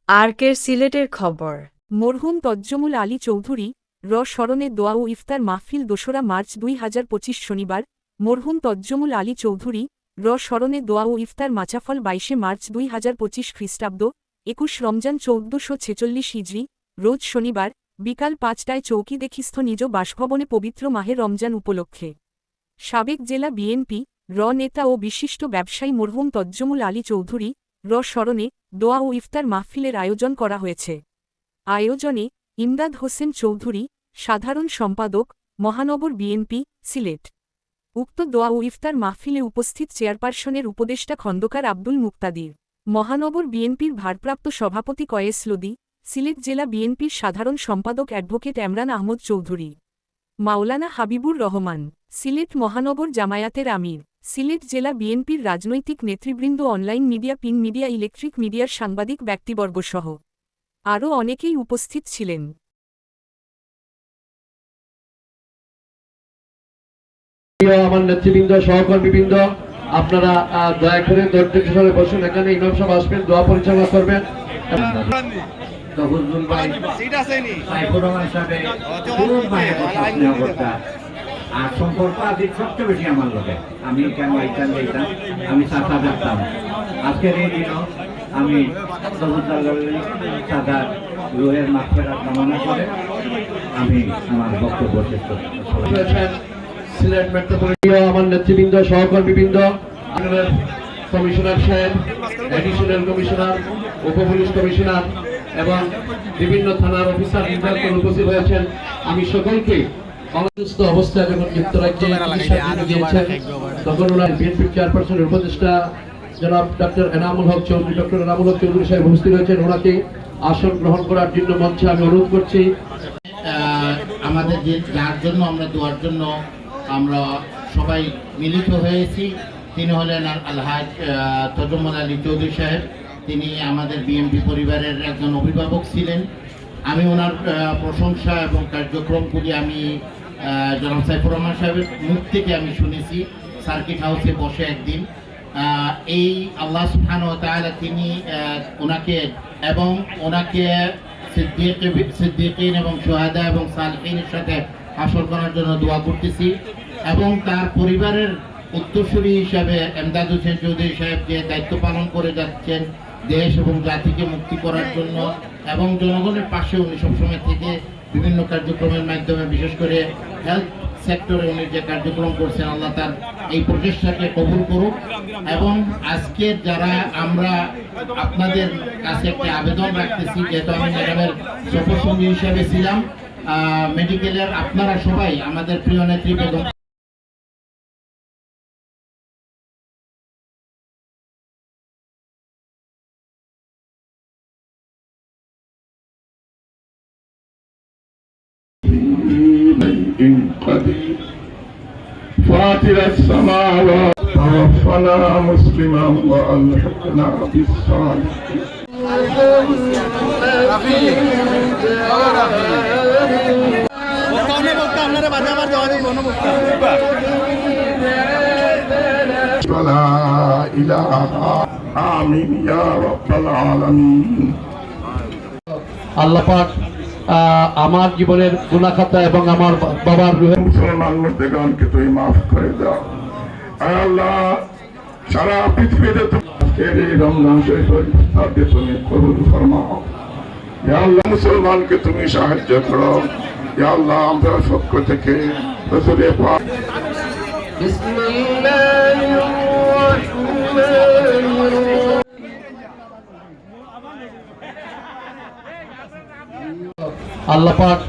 আরকের সিলেটের খবর। মরহুম তজ্জমুল আলী চৌধুরী স্মরণে দোয়া ও ইফতার মাহফিল ২রা মার্চ ২০২৫ শনিবার। মরহুম তজ্জমুল আলী চৌধুরী স্মরণে দোয়া ও ইফতার মাচাফল ২২ মার্চ ২০২৫ খ্রিস্টাব্দ ২১ রমজান ১৪৪৬ হিজরি রোজ শনিবার বিকাল ৫টায় চৌকিদেখিস্থ নিজ বাসভবনে পবিত্র মাহে রমজান উপলক্ষে সাবেক জেলা বিএনপি নেতা ও বিশিষ্ট ব্যবসায়ী মরহুম তজ্জমুল আলী চৌধুরী স্মরণে দোয়া ও ইফতার মাহফিলের আয়োজন করা হয়েছে। আয়োজনে ইমদাদ হোসেন চৌধুরী, সাধারণ সম্পাদক, মহানগর বিএনপি, সিলেট। উক্ত দোয়া ও ইফতার মাহফিলে উপস্থিত চেয়ারপারসনের উপদেষ্টা খন্দকার আব্দুল মুক্তাদির, মহানগর বিএনপির ভারপ্রাপ্ত সভাপতি কয়েস লোদি, সিলেট জেলা বিএনপির সাধারণ সম্পাদক অ্যাডভোকেট এমরান আহমদ চৌধুরী, মাওলানা হাবিবুর রহমান, সিলেট মহানগর জামায়াতের আমির, সিলেট জেলা বিএনপির রাজনৈতিক নেতৃবৃন্দ, online media, print media, electric মিডিয়ার সাংবাদিক ব্যক্তিবর্গসহ আরও অনেকেই উপস্থিত ছিলেন। আমার নেতৃবৃন্দ, সহকর্মীবৃন্দ, আপনারা দয়া করে ধৈর্যের সঙ্গে বসুন। এখানে ইমাম সাহেব আসবেন, দোয়া পরিচালনা করবেন। আর সম্পর্ক আদি সবচেয়ে বেশি আমার লোকে আমি কেন আমি চাচা দেখতাম। আজকের এই দিনও আমি চাচা রুহের মাফেরাত কামনা করে আমি আমার বক্তব্য শেষ করছি। সিলেট মেট্রোপলিটন আমার নেতৃবৃন্দ, সহকর্মীবৃন্দ, কমিশনার সাহেব, অ্যাডিশনাল কমিশনার, উপপুলিশ কমিশনার এবং বিভিন্ন থানার অফিসার উপস্থিত হয়েছেন। আমি সকলকে অসুস্থ অবস্থায় যখন যুক্তরাজ্যে চিকিৎসা দিয়েছেন তখন ওনার বিএনপি চেয়ারপারসনের উপদেষ্টা জনাব ডক্টর এনামুল হক চৌধুরী সাহেব উপস্থিত হয়েছেন। ওনাকে আসন গ্রহণ করার জন্য মঞ্চে আমি অনুরোধ করছি। আমাদের যার জন্য আমরা দোয়ার জন্য আমরা সবাই মিলিত হয়েছি তিনি হলেন আলহাজ তজ্জমুল আলী চৌধুরী সাহেব। তিনি আমাদের বিএনপি পরিবারের একজন অভিভাবক ছিলেন। আমি ওনার প্রশংসা এবং কার্যক্রমগুলি আমি জনাব সাইফুর রহমান সাহেবের মুখ থেকে আমি শুনেছি সার্কিট হাউসে বসে একদিন। এই আল্লাহ সুবহানাহু ওয়া তাআলা তিনি ওনাকে সিদ্দিকিন এবং শুহাদা এবং সালিহিনের সাথে হাসর করার জন্য দোয়া করতেছি এবং তার পরিবারের উত্তরসূরি হিসাবে এমদাদ হোসেন চৌধুরী সাহেব যে দায়িত্ব পালন করে যাচ্ছেন দেশ এবং জাতিকে মুক্তি করার জন্য এবং জনগণের পাশে উনি সবসময় থেকে বিভিন্ন কার্যক্রমের মাধ্যমে বিশেষ করে হেলথ সেক্টরে উনি যে কার্যক্রম করছেন আল্লাহ তার এই প্রচেষ্টাকে কবুল করুক। এবং আজকের যারা আমরা আপনাদের কাছে একটি আবেদন রাখতেছি, যেহেতু আমি ম্যাডামের সফরসঙ্গী হিসাবে ছিলাম মেডিকেলের, আপনারা সবাই আমাদের প্রিয় নেত্রী বেগম فاطر السماوات توفنا مسلما والحقنا بالصالحين لا إله آمين يا رب العالمين। আল্লাহ পাক আমার জীবনের গুনাহ খাতা এবং আমার বাবার রুহের মুসলমান মর্দেগানকে তুই মাফ করে দাও আল্লাহ। সারা পৃথিবীতে আজকের এই রমজান শরীফের ইফতারকে তুমি কবুল ফরমাও ইয়া আল্লাহ। মুসলমানকে তুমি সাহায্য করো ইয়া আল্লাহ। আমরা পক্ষ থেকে রাসূলে পাক আল্লাহ পাক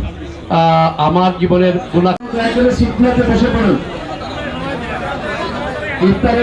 আমার জীবনের গুনাহ। বসে পড়ুন। ইফতারের